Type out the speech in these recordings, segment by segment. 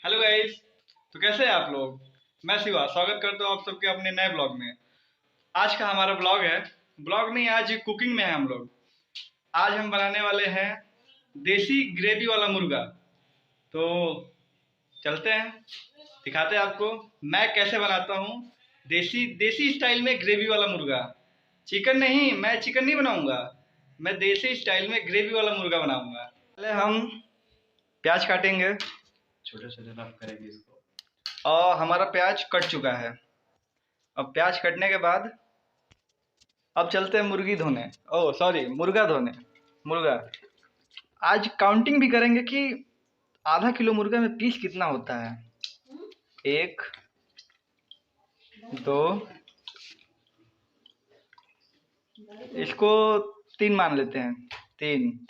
Hello guys. तो कैसे हैं आप लोग। मैं शिवा स्वागत करता हूँ आप सबके अपने नए ब्लॉग में। आज का हमारा ब्लॉग है, ब्लॉग नहीं, आज कुकिंग में है हम लोग। आज हम बनाने वाले हैं देसी ग्रेवी वाला मुर्गा। तो चलते हैं, दिखाते हैं आपको मैं कैसे बनाता हूँ देसी देसी स्टाइल में ग्रेवी वाला मुर्गा। चिकन नहीं, मैं चिकन नहीं बनाऊंगा, मैं देसी स्टाइल में ग्रेवी वाला मुर्गा बनाऊंगा। पहले हम प्याज काटेंगे, छोटे छोटे रफ करेंगे इसको। और हमारा प्याज कट चुका है। अब प्याज कटने के बाद अब चलते हैं मुर्गी धोने, ओह सॉरी मुर्गा धोने। मुर्गा आज काउंटिंग भी करेंगे कि आधा किलो मुर्गा में पीस कितना होता है। एक, दो, इसको तीन मान लेते हैं। तीन,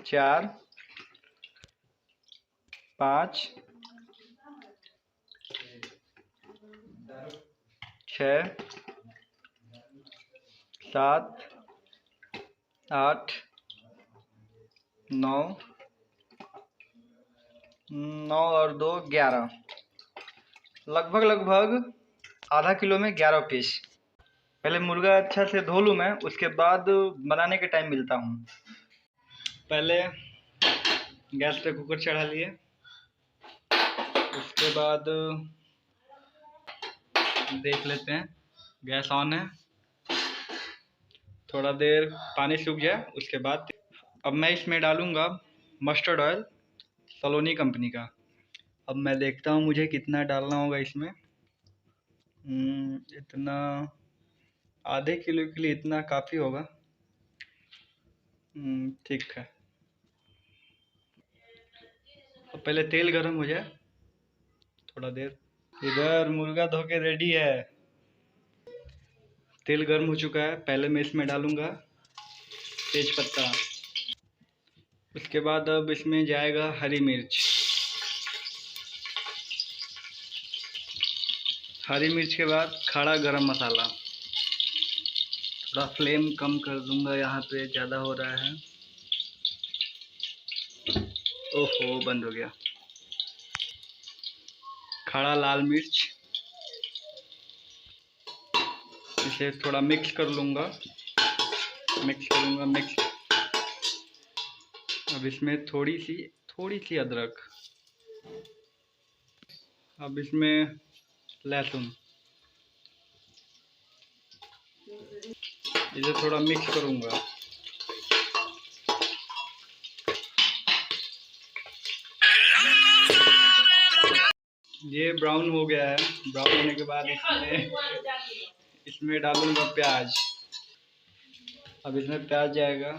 चार, पाँच, छः, सात, आठ, नौ, नौ और दो 11, लगभग आधा किलो में 11 पीस। पहले मुर्गा अच्छा से धो लूँ मैं, उसके बाद बनाने के टाइम मिलता हूँ। पहले गैस पे कुकर चढ़ा लिए, उसके बाद देख लेते हैं गैस ऑन है। थोड़ा देर पानी सूख जाए उसके बाद अब मैं इसमें डालूँगा मस्टर्ड ऑयल, सलोनी कंपनी का। अब मैं देखता हूँ मुझे कितना डालना होगा इसमें। इतना, आधे किलो के लिए इतना काफ़ी होगा। ठीक है। अब पहले तेल गरम हो जाए थोड़ा देर। इधर मुर्गा धो के रेडी है, तेल गर्म हो चुका है। पहले मैं इसमें डालूँगा तेज पत्ता, उसके बाद अब इसमें जाएगा हरी मिर्च। हरी मिर्च के बाद खड़ा गरम मसाला। थोड़ा फ्लेम कम कर दूंगा, यहाँ पे ज़्यादा हो रहा है। ओहो बंद हो गया। खड़ा लाल मिर्च, इसे थोड़ा मिक्स कर लूँगा। मिक्स। अब इसमें थोड़ी सी अदरक। अब इसमें लहसुन, इसे थोड़ा मिक्स करूँगा। ये ब्राउन हो गया है। ब्राउन होने के बाद इसमें डालूंगा प्याज। अब इसमें प्याज जाएगा।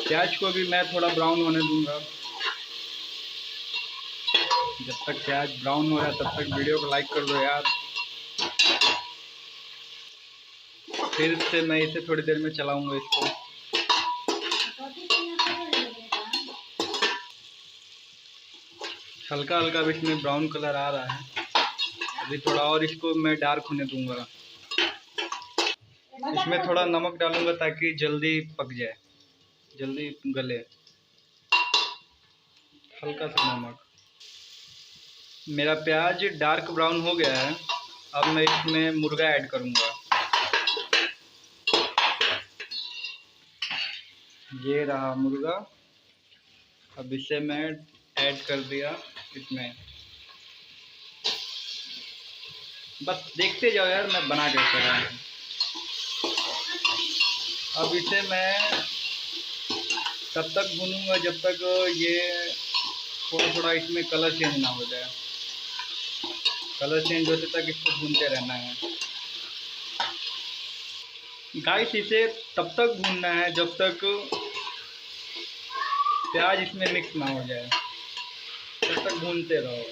प्याज को भी मैं थोड़ा ब्राउन होने दूंगा। जब तक प्याज ब्राउन हो रहा है तब तक वीडियो को लाइक कर दो यार। फिर से मैं इसे थोड़ी देर में चलाऊंगा इसको। हल्का हल्का भी इसमें ब्राउन कलर आ रहा है। अभी थोड़ा और इसको मैं डार्क होने दूंगा। इसमें थोड़ा नमक डालूंगा ताकि जल्दी पक जाए, जल्दी गले। हल्का सा नमक। मेरा प्याज डार्क ब्राउन हो गया है। अब मैं इसमें मुर्गा ऐड करूंगा। ये रहा मुर्गा। अब इसे मैं ऐड कर दिया इसमें। बस देखते जाओ यार मैं बना कैसे रहा हूँ। अब इसे मैं तब तक भूनूंगा जब तक ये थोड़ा इसमें कलर चेंज ना हो जाए। कलर चेंज होते तक इसको भूनते रहना है गाइस। इसे तब तक भूनना है जब तक प्याज इसमें मिक्स ना हो जाए, तब तक भूनते रहो।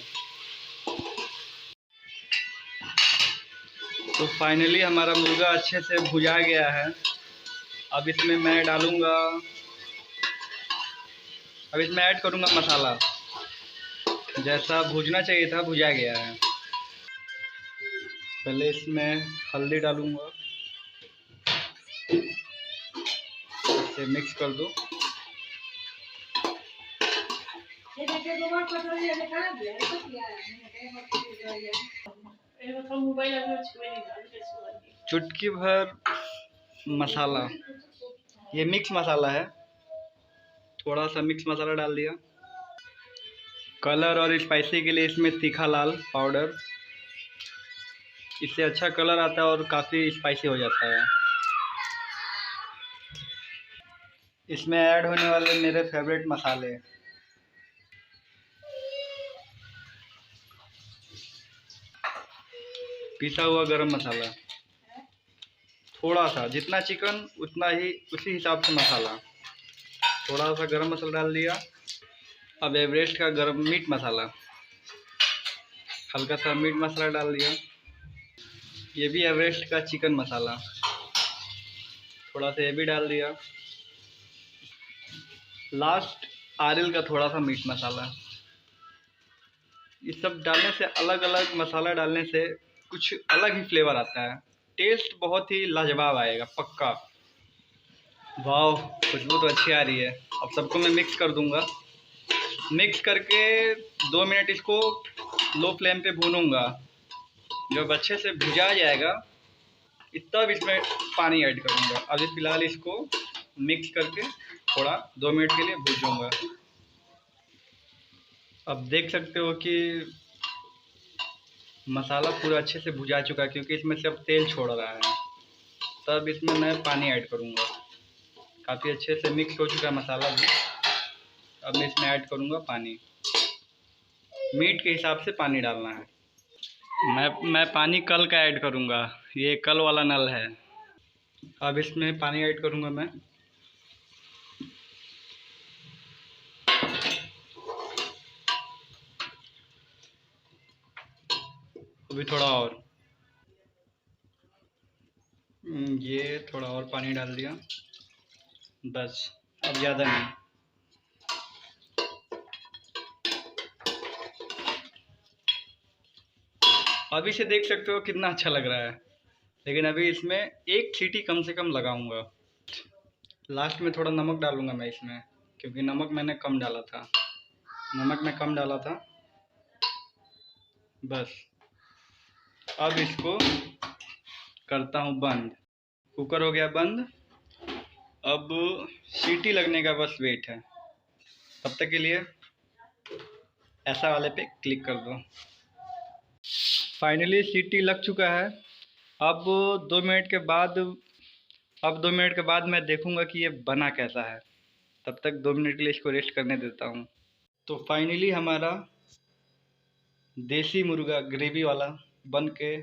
तो फाइनली हमारा मुर्गा अच्छे से भुजा गया है। अब इसमें मैं डालूँगा, अब इसमें ऐड करूँगा मसाला। जैसा भुजना चाहिए था भुजा गया है। पहले इसमें हल्दी डालूँगा, इसे मिक्स कर दो। चुटकी भर मसाला, ये मिक्स मसाला है, थोड़ा सा मिक्स मसाला डाल दिया। कलर और स्पाइसी के लिए इसमें तीखा लाल पाउडर, इससे अच्छा कलर आता है और काफ़ी स्पाइसी हो जाता है। इसमें ऐड होने वाले मेरे फेवरेट मसाले, पिसा हुआ गरम मसाला, थोड़ा सा, जितना चिकन उतना ही उसी हिसाब से मसाला, थोड़ा सा गरम मसाला डाल दिया। अब एवरेस्ट का गरम मीट मसाला, हल्का सा मीट मसाला डाल दिया। ये भी एवरेस्ट का चिकन मसाला, थोड़ा सा ये भी डाल दिया। लास्ट आरिल का थोड़ा सा मीट मसाला। ये सब डालने से, अलग अलग मसाला डालने से कुछ अलग ही फ्लेवर आता है, टेस्ट बहुत ही लाजवाब आएगा पक्का। वाह, खुशबू तो अच्छी आ रही है। अब सबको मैं मिक्स कर दूंगा। मिक्स करके 2 मिनट इसको लो फ्लेम पे भूनूंगा। जब अच्छे से भुजा जाएगा तब इसमें पानी ऐड करूंगा। अभी फ़िलहाल इसको मिक्स करके थोड़ा 2 मिनट के लिए भूनूंगा। अब देख सकते हो कि मसाला पूरा अच्छे से भुजा चुका है, क्योंकि इसमें से अब तेल छोड़ रहा है। तब इसमें मैं पानी ऐड करूंगा। काफ़ी अच्छे से मिक्स हो चुका है मसाला भी। अब मैं इसमें ऐड करूंगा पानी। मीट के हिसाब से पानी डालना है। मैं पानी कल का ऐड करूंगा, ये कल वाला नल है। अब इसमें पानी ऐड करूंगा मैं। अभी थोड़ा और, ये थोड़ा और पानी डाल दिया, बस, अब ज़्यादा नहीं। अभी से देख सकते हो कितना अच्छा लग रहा है, लेकिन अभी इसमें एक सीटी कम से कम लगाऊंगा। लास्ट में थोड़ा नमक डालूंगा मैं इसमें, क्योंकि नमक मैंने कम डाला था, नमक मैं कम डाला था। बस, अब इसको करता हूँ बंद। कुकर हो गया बंद। अब सीटी लगने का बस वेट है। तब तक के लिए ऐसा वाले पे क्लिक कर दो। फाइनली सीटी लग चुका है। अब 2 मिनट के बाद, अब 2 मिनट के बाद मैं देखूंगा कि ये बना कैसा है। तब तक 2 मिनट के लिए इसको रेस्ट करने देता हूँ। तो फाइनली हमारा देसी मुर्गा ग्रेवी वाला बन के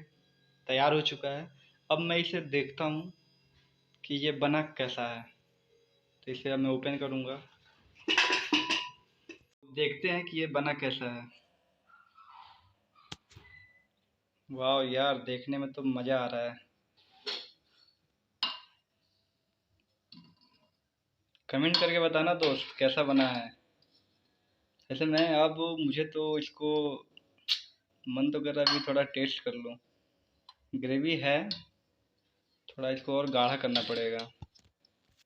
तैयार हो चुका है। अब मैं इसे देखता हूँ कि ये बना कैसा है। तो इसे अब मैं ओपन करूँगा, देखते हैं कि ये बना कैसा है। वाह यार, देखने में तो मज़ा आ रहा है। कमेंट करके बताना दोस्त कैसा बना है। ऐसे मैं, अब मुझे तो इसको मन तो कर रहा है अभी थोड़ा टेस्ट कर लूँ। ग्रेवी है, थोड़ा इसको और गाढ़ा करना पड़ेगा।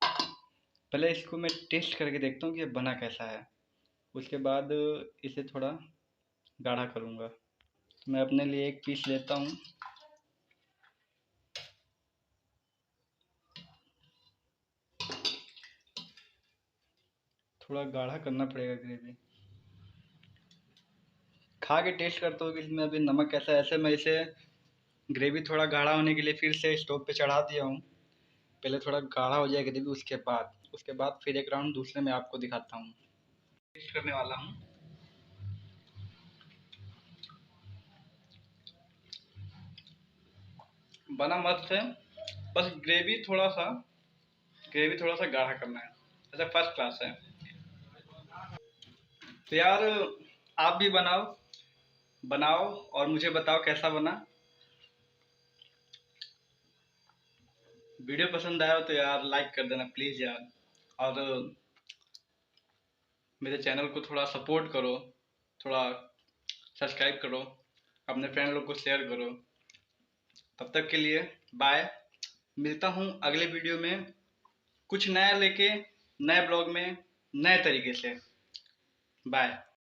पहले इसको मैं टेस्ट करके देखता हूँ कि ये बना कैसा है, उसके बाद इसे थोड़ा गाढ़ा करूँगा। मैं अपने लिए एक पीस लेता हूँ। थोड़ा गाढ़ा करना पड़ेगा ग्रेवी। खा के टेस्ट करता हूँ कि इसमें अभी नमक कैसा है। ऐसे मैं इसे ग्रेवी थोड़ा गाढ़ा होने के लिए फिर से स्टोव पे चढ़ा दिया हूँ। पहले थोड़ा गाढ़ा हो जाए ग्रेवी, उसके बाद फिर एक राउंड दूसरे में आपको दिखाता हूँ। टेस्ट करने वाला हूँ। बना मस्त है, बस ग्रेवी थोड़ा सा गाढ़ा करना है। ऐसा फर्स्ट क्लास है। तो यार, आप भी बनाओ और मुझे बताओ कैसा बना। वीडियो पसंद आया हो तो यार लाइक कर देना प्लीज़ यार, और मेरे चैनल को थोड़ा सपोर्ट करो, थोड़ा सब्सक्राइब करो, अपने फ्रेंड लोग को शेयर करो। तब तक के लिए बाय, मिलता हूँ अगले वीडियो में कुछ नया लेके, नए ब्लॉग में, नए तरीके से। बाय।